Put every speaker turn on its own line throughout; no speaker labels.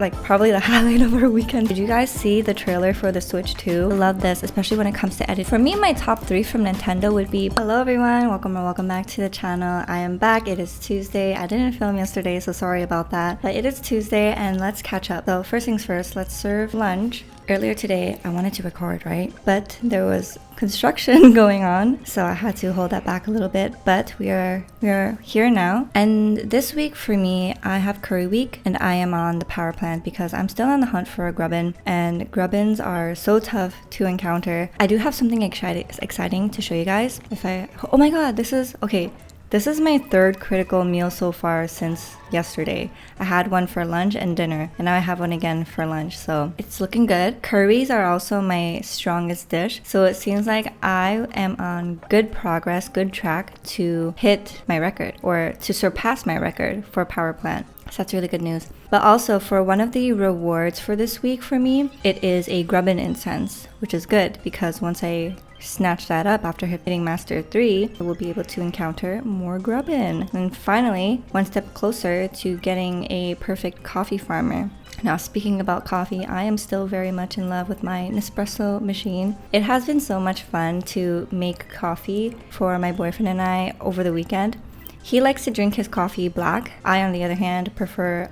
like probably the highlight of our weekend. Did you guys see the trailer for the Switch 2? I love this, especially when it comes to edit. For me, my top 3 from Nintendo would be... Hello everyone, welcome back to the channel. I am back. It is Tuesday. I didn't film yesterday, so sorry about that. But it is Tuesday and let's catch up. So first things first, let's serve lunch. Earlier today, I wanted to record, right? But there was construction going on, so I had to hold that back a little bit. But we are here now. And this week for me, I have curry week and I am on the power plant because I'm still on the hunt for a grubbin, and grubbins are so tough to encounter. I do have something exciting to show you guys. Oh my god, this is my third critical meal so far since yesterday. I had one for lunch and dinner, and now I have one again for lunch, so it's looking good. Curries are also my strongest dish, so it seems like I am on good progress, good track to hit my record, or to surpass my record for power plant. So that's really good news. But also for one of the rewards for this week for me, it is a grubbin incense, which is good because once I snatch that up after hitting Master 3, I will be able to encounter more grubbin. And finally, one step closer to getting a perfect coffee farmer. Now, speaking about coffee, I am still very much in love with my Nespresso machine. It has been so much fun to make coffee for my boyfriend and I over the weekend. He likes to drink his coffee black. I, on the other hand,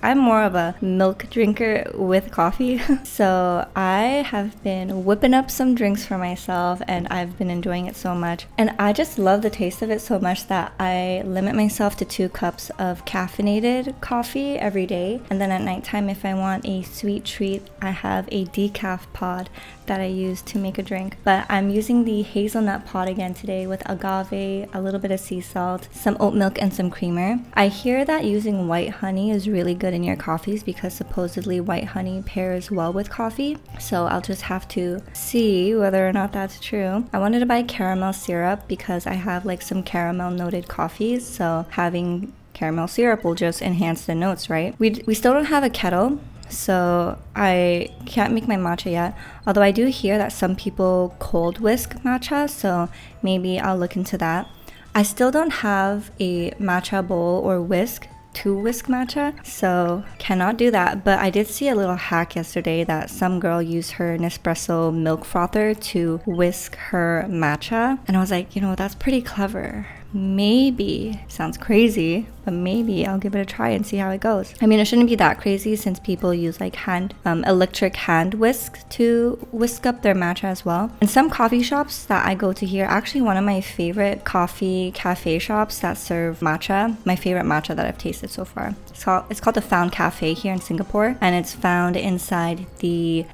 I'm more of a milk drinker with coffee. So I have been whipping up some drinks for myself and I've been enjoying it so much. And I just love the taste of it so much that I limit myself to 2 cups of caffeinated coffee every day. And then at nighttime, if I want a sweet treat, I have a decaf pod that I use to make a drink. But I'm using the hazelnut pod again today with agave, a little bit of sea salt, some oat milk, and some creamer. I hear that using white honey is really good in your coffees because supposedly white honey pairs well with coffee. So I'll just have to see whether or not that's true. I wanted to buy caramel syrup because I have like some caramel noted coffees, so having caramel syrup will just enhance the notes, right? We still don't have a kettle, so I can't make my matcha yet, although I do hear that some people cold whisk matcha, so maybe I'll look into that. I still don't have a matcha bowl or whisk to whisk matcha, so cannot do that. But I did see a little hack yesterday that some girl used her Nespresso milk frother to whisk her matcha, and I was like, that's pretty clever. Maybe, sounds crazy, but maybe I'll give it a try and see how it goes. I mean, it shouldn't be that crazy since people use like electric hand whisks to whisk up their matcha as well. And some coffee shops that I go to here, actually one of my favorite coffee cafe shops that serve matcha, my favorite matcha that I've tasted so far. It's called the Found Cafe here in Singapore, and it's found inside the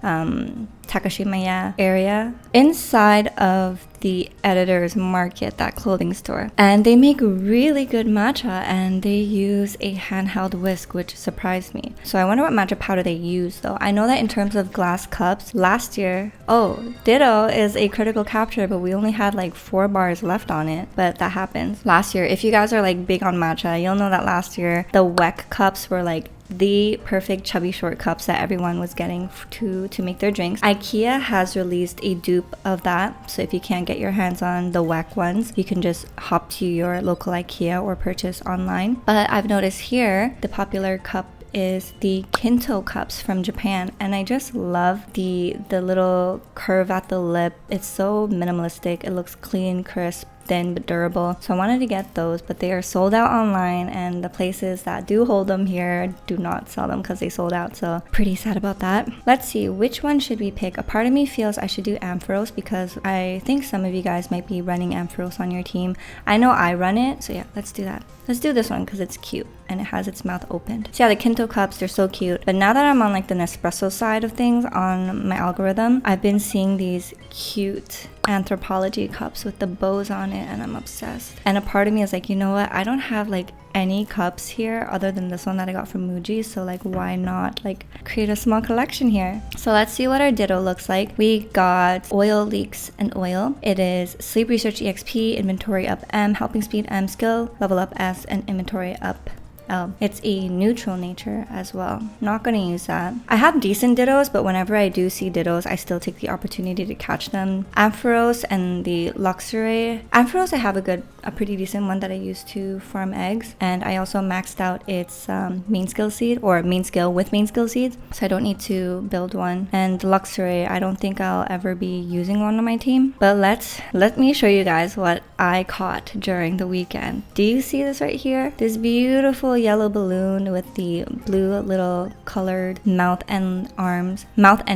Takashimaya area, inside of the Editor's Market, that clothing store. And they make really good matcha and they use a handheld whisk, which surprised me. So I wonder what matcha powder they use though. I know that in terms of glass cups, last year, Ditto is a critical capture, but we only had like 4 bars left on it, but that happens. Last year, if you guys are like big on matcha, you'll know that last year the WEC cups were like the perfect chubby short cups that everyone was getting to make their drinks. IKEA has released a dupe of that, so if you can't get your hands on the WEC ones, you can just hop to your local IKEA or purchase online. But I've noticed here the popular cup is the Kinto cups from Japan, and I just love the little curve at the lip. It's so minimalistic. It looks clean, crisp, thin but durable. So I wanted to get those, but they are sold out online, and the places that do hold them here do not sell them because they sold out, so pretty sad about that. Let's see, which one should we pick? A part of me feels I should do Ampharos because I think some of you guys might be running Ampharos on your team. I know I run it, so yeah, let's do that. Let's do this one because it's cute and it has its mouth opened. So yeah, the Kinto cups, they're so cute. But now that I'm on like the Nespresso side of things on my algorithm, I've been seeing these cute anthropology cups with the bows on it, and I'm obsessed. And a part of me is like, you know what, I don't have like any cups here other than this one that I got from Muji, so like why not like create a small collection here. So let's see what our Ditto looks like. We got Oil Leaks and Oil. It is Sleep Research EXP, Inventory Up M, Helping Speed M, Skill Level Up S, and Inventory Up L. It's a neutral nature as well. Not gonna use that. I have decent Dittos, but whenever I do see Dittos, I still take the opportunity to catch them. Ampharos and the Luxray. Ampharos, I have a pretty decent one that I use to farm eggs, and I also maxed out its main skill seed, or main skill with main skill seeds, so I don't need to build one. And Luxray, I don't think I'll ever be using one on my team, but let me show you guys what I caught during the weekend. Do you see this right here? This beautiful yellow balloon with the blue little colored mouth and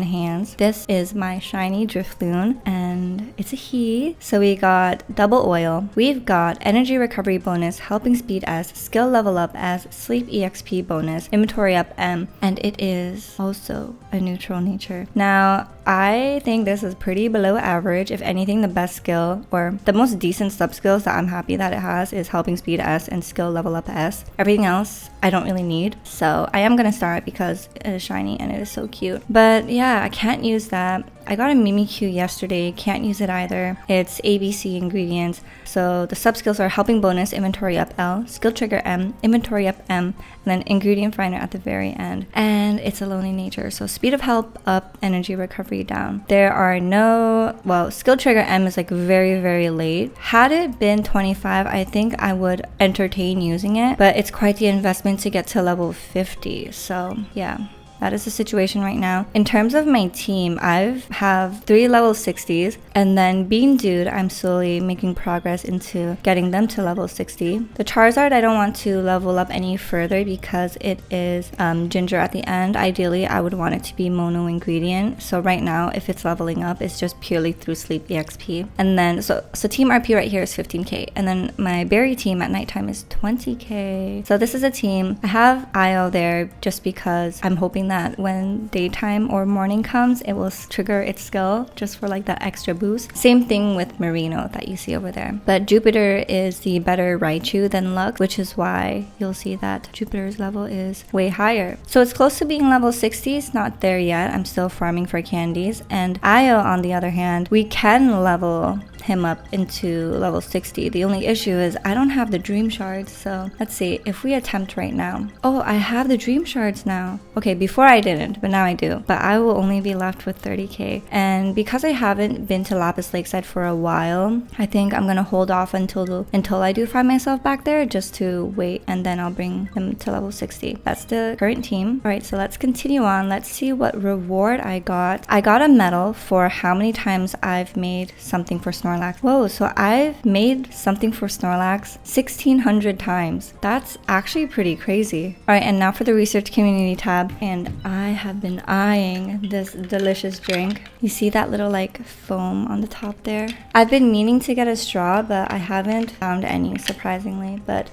hands. This is my shiny Drifloon, and it's a he. So we got double oil. We've got energy recovery bonus, helping speed S, skill level up S, sleep EXP bonus, inventory up M, and it is also a neutral nature. Now, I think this is pretty below average. If anything, the best skill or the most decent sub skills that I'm happy that it has is helping speed S and skill level up S. Everything else I don't really need, so I am gonna start because it is shiny and it is so cute. But yeah, I can't use that. I got a Mimikyu yesterday, can't use it either. It's ABC ingredients. So the sub skills are helping bonus, inventory up L, skill trigger M, inventory up M, and then ingredient finder at the very end. And it's a lonely nature, so speed of help up, energy recovery down. There are no, well, skill trigger M is like very, very late. Had it been 25, I think I would entertain using it, but it's quite the investment to get to level 50. So yeah. That is the situation right now. In terms of my team, I have 3 level 60s, and then Bean Dude, I'm slowly making progress into getting them to level 60. The Charizard, I don't want to level up any further because it is ginger at the end. Ideally, I would want it to be mono ingredient. So right now, if it's leveling up, it's just purely through sleep EXP. And then, so team RP right here is 15k, and then my berry team at nighttime is 20k. So this is a team. I have Io there just because I'm hoping that when daytime or morning comes, it will trigger its skill just for like that extra boost. Same thing with Merino that you see over there. But Jupiter is the better Raichu than Lux, which is why you'll see that Jupiter's level is way higher. So it's close to being level 60. It's not there yet. I'm still farming for candies. And Io, on the other hand, we can level him up into level 60. The only issue is I don't have the dream shards. So let's see if we attempt right now. Oh, I have the dream shards now. Okay, before I didn't, but now I do. But I will only be left with 30k. And because I haven't been to Lapis Lakeside for a while, I think I'm gonna hold off until I do find myself back there, just to wait, and then I'll bring him to level 60. That's the current team. All right, so let's continue on. Let's see what reward I got. I got a medal for how many times I've made something for Snorlax. Whoa, so I've made something for Snorlax 1600 times. That's actually pretty crazy. All right, and now for the research community tab, and I have been eyeing this delicious drink. You see that little like foam on the top there? I've been meaning to get a straw, but I haven't found any, surprisingly. But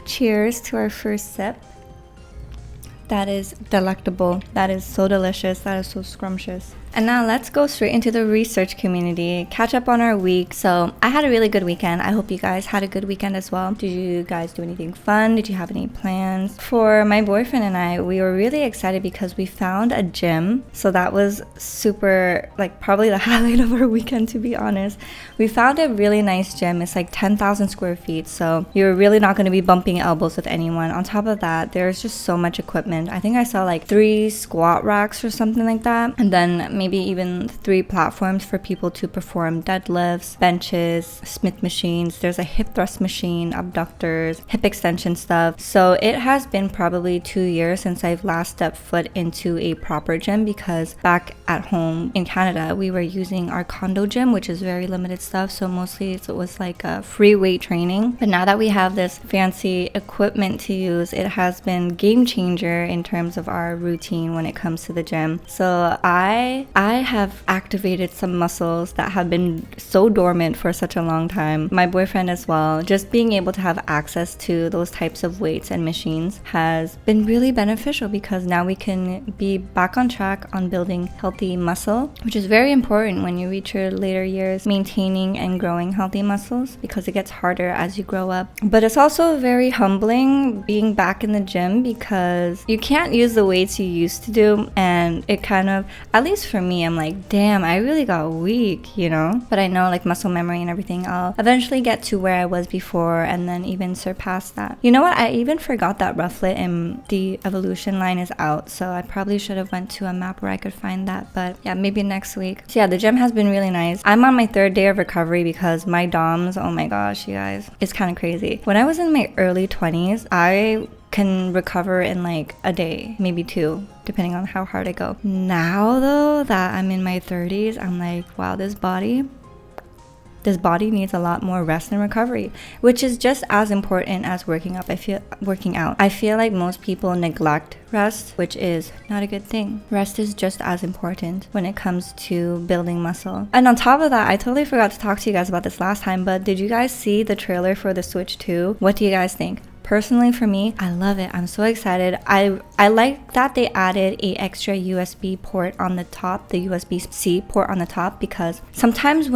cheers to our first sip. That is delectable. That is so delicious. That is so scrumptious. And now let's go straight into the research community, catch up on our week. So I had a really good weekend. I hope you guys had a good weekend as well. Did you guys do anything fun? Did you have any plans? For my boyfriend and I, we were really excited because we found a gym. So that was super, like probably the highlight of our weekend, to be honest. We found a really nice gym. It's like 10,000 square feet. So you're really not going to be bumping elbows with anyone. On top of that, there's just so much equipment. I think I saw like 3 squat racks or something like that. And then maybe even 3 platforms for people to perform deadlifts, benches, Smith machines. There's a hip thrust machine, abductors, hip extension stuff. So it has been probably 2 years since I've last stepped foot into a proper gym, because back at home in Canada, we were using our condo gym, which is very limited stuff. So mostly it was like a free weight training. But now that we have this fancy equipment to use, it has been game changer in terms of our routine when it comes to the gym. So I have activated some muscles that have been so dormant for such a long time. My boyfriend as well. Just being able to have access to those types of weights and machines has been really beneficial, because now we can be back on track on building healthy muscle, which is very important when you reach your later years, maintaining and growing healthy muscles, because it gets harder as you grow up. But it's also very humbling being back in the gym, because you can't use the weights you used to do, and it kind of, at least for me, I'm like, damn, I really got weak, you know? But I know like muscle memory and everything, I'll eventually get to where I was before and then even surpass that. You know what? I even forgot that Rufflet in the evolution line is out, so I probably should have went to a map where I could find that, but yeah, maybe next week. So yeah, the gym has been really nice. I'm on my 3rd day of recovery because my DOMs, oh my gosh, you guys, it's kind of crazy. When I was in my early 20s, I can recover in like a day, maybe 2, depending on how hard I go. Now though that I'm in my 30s, I'm like, wow, this body needs a lot more rest and recovery, which is just as important as working out. I feel like most people neglect rest, which is not a good thing. Rest is just as important when it comes to building muscle. And on top of that, I totally forgot to talk to you guys about this last time, but did you guys see the trailer for the Switch 2? What do you guys think? Personally, for me, I love it. I'm so excited. I like that they added a extra USB port on the top, the USB-C port on the top, because sometimes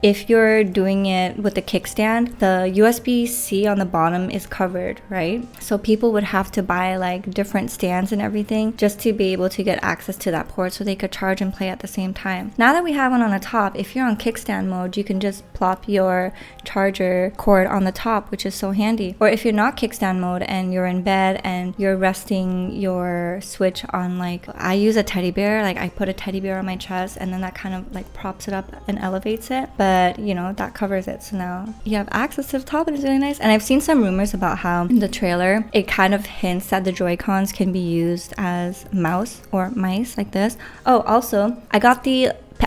if you're doing it with the kickstand, the USB-C on the bottom is covered, right? So people would have to buy like different stands and everything just to be able to get access to that port so they could charge and play at the same time. Now that we have one on the top, if you're on kickstand mode, you can just plop your charger cord on the top, which is so handy. Or if you're not kickstand mode and you're in bed and you're resting your Switch on, like, I use a teddy bear, like I put a teddy bear on my chest and then that kind of like props it up and elevates it, but you know, that covers it. So now you have access to the top and it's really nice. And I've seen some rumors about how in the trailer it kind of hints that the Joy-Cons can be used as mouse or mice like this. Oh, also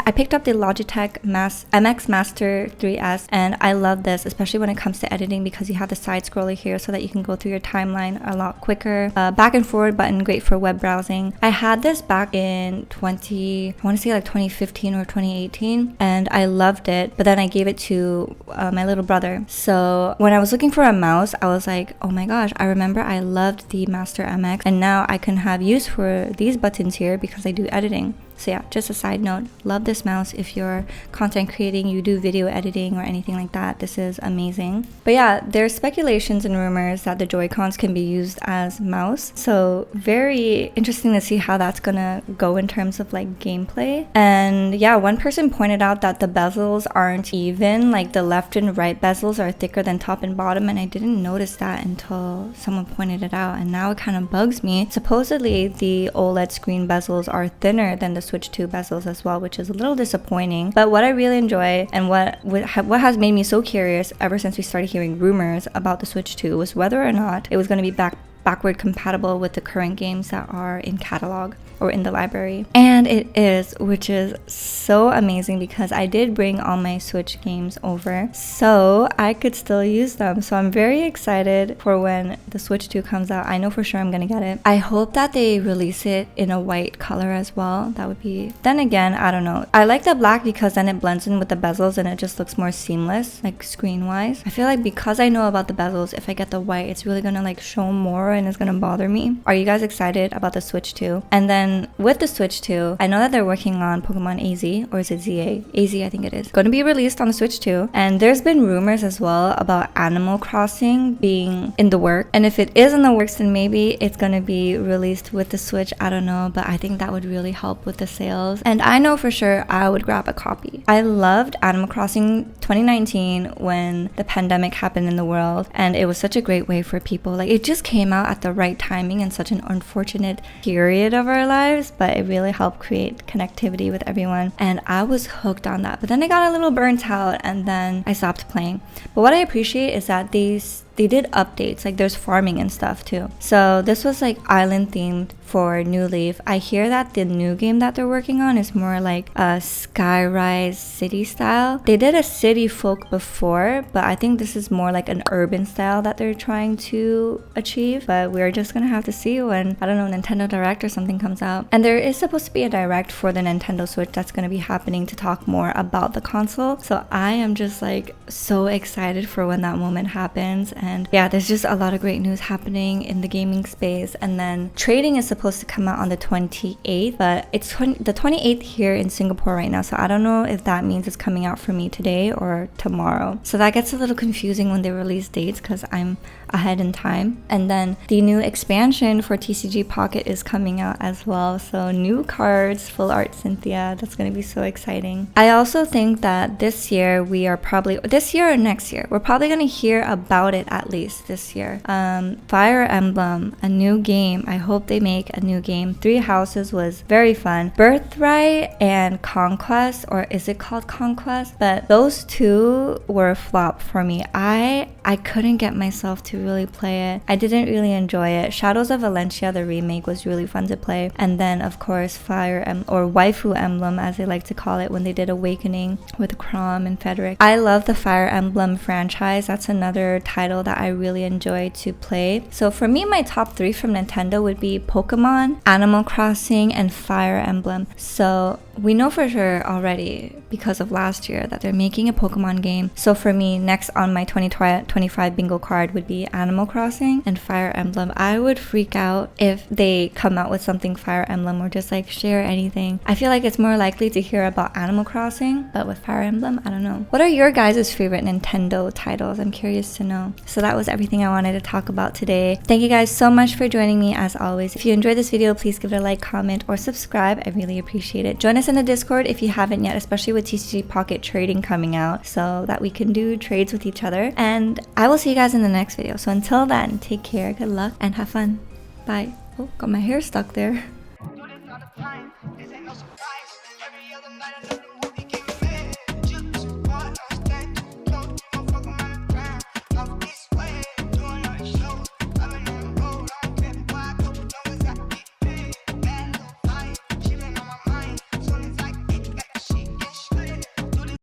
I picked up the Logitech MX Master 3S, and I love this, especially when it comes to editing, because you have the side scroller here so that you can go through your timeline a lot quicker. Back and forward button, great for web browsing. I had this back in 2015 or 2018, and I loved it, but then I gave it to my little brother. So when I was looking for a mouse, I was like, oh my gosh, I remember I loved the Master MX, and now I can have use for these buttons here because I do editing. So yeah, just a side note, love this mouse. If you're content creating, you do video editing or anything like that, this is amazing. But yeah, there's speculations and rumors that the Joy-Cons can be used as mouse. So very interesting to see how that's gonna go in terms of like gameplay. And yeah, one person pointed out that the bezels aren't even, like the left and right bezels are thicker than top and bottom, and I didn't notice that until someone pointed it out, and now it kind of bugs me. Supposedly the OLED screen bezels are thinner than the Switch 2 bezels as well, which is a little disappointing. But what I really enjoy and what has made me so curious ever since we started hearing rumors about the Switch 2 was whether or not it was going to be backward compatible with the current games that are in catalog or in the library. And it is, which is so amazing because I did bring all my Switch games over so I could still use them. So I'm very excited for when the Switch 2 comes out. I know for sure I'm gonna get it. I hope that they release it in a white color as well. That would be, then again, I don't know. I like the black because then it blends in with the bezels and it just looks more seamless, like screen wise. I feel like because I know about the bezels, if I get the white, it's really gonna like show more and it's gonna bother me. Are you guys excited about the Switch 2? And then with the Switch 2, I know that they're working on Pokemon AZ, or is it ZA? AZ, I think it is. Going to be released on the Switch 2. And there's been rumors as well about Animal Crossing being in the works. And if it is in the works, then maybe it's going to be released with the Switch. I don't know, but I think that would really help with the sales. And I know for sure I would grab a copy. I loved Animal Crossing 2019 when the pandemic happened in the world, and it was such a great way for people. Like, it just came out at the right timing in such an unfortunate period of our lives, but it really helped create connectivity with everyone, and I was hooked on that. But then I got a little burnt out and then I stopped playing. But what I appreciate is that they did updates, like there's farming and stuff too. So this was like island themed for New Leaf. I hear that the new game that they're working on is more like a Skyrise city style. They did a city folk before, but I think this is more like an urban style that they're trying to achieve. But we're just gonna have to see when, I don't know, Nintendo Direct or something comes out. And there is supposed to be a Direct for the Nintendo Switch that's gonna be happening to talk more about the console. So I am just like so excited for when that moment happens. And yeah, there's just a lot of great news happening in the gaming space. And then trading is supposed to come out on the 28th, but it's the 28th here in Singapore right now. So I don't know if that means it's coming out for me today or tomorrow. So that gets a little confusing when they release dates, because I'm ahead in time. And then the new expansion for TCG Pocket is coming out as well. So new cards, full art Cynthia. That's going to be so exciting. I also think that this year this year or next year, we're probably going to hear about it at least this year. Fire Emblem, a new game. I hope they make a new game. Three Houses was very fun. Birthright and Conquest, or is it called Conquest? But those two were a flop for me. I couldn't get myself to really play it. I didn't really enjoy it. Shadows of Valencia, the remake, was really fun to play. And then of course or Waifu Emblem, as they like to call it, when they did Awakening with Chrom and Frederick. I love the Fire Emblem franchise. That's another title that I really enjoy to play. So for me, my top 3 from Nintendo would be Pokemon, Animal Crossing, and Fire Emblem. So we know for sure already, because of last year, that they're making a Pokemon game. So for me, next on my 2025 bingo card would be Animal Crossing and Fire Emblem. I would freak out if they come out with something Fire Emblem or just like share anything. I feel like it's more likely to hear about Animal Crossing, but with Fire Emblem, I don't know. What are your guys' favorite Nintendo titles? I'm curious to know. So that was everything I wanted to talk about today. Thank you guys so much for joining me as always. If you enjoyed this video, please give it a like, comment, or subscribe. I really appreciate it. Join us in the Discord if you haven't yet, especially with TCG Pocket trading coming out, so that we can do trades with each other. And I will see you guys in the next video. So until then, take care, good luck, and have fun. Bye. Oh, got my hair stuck there.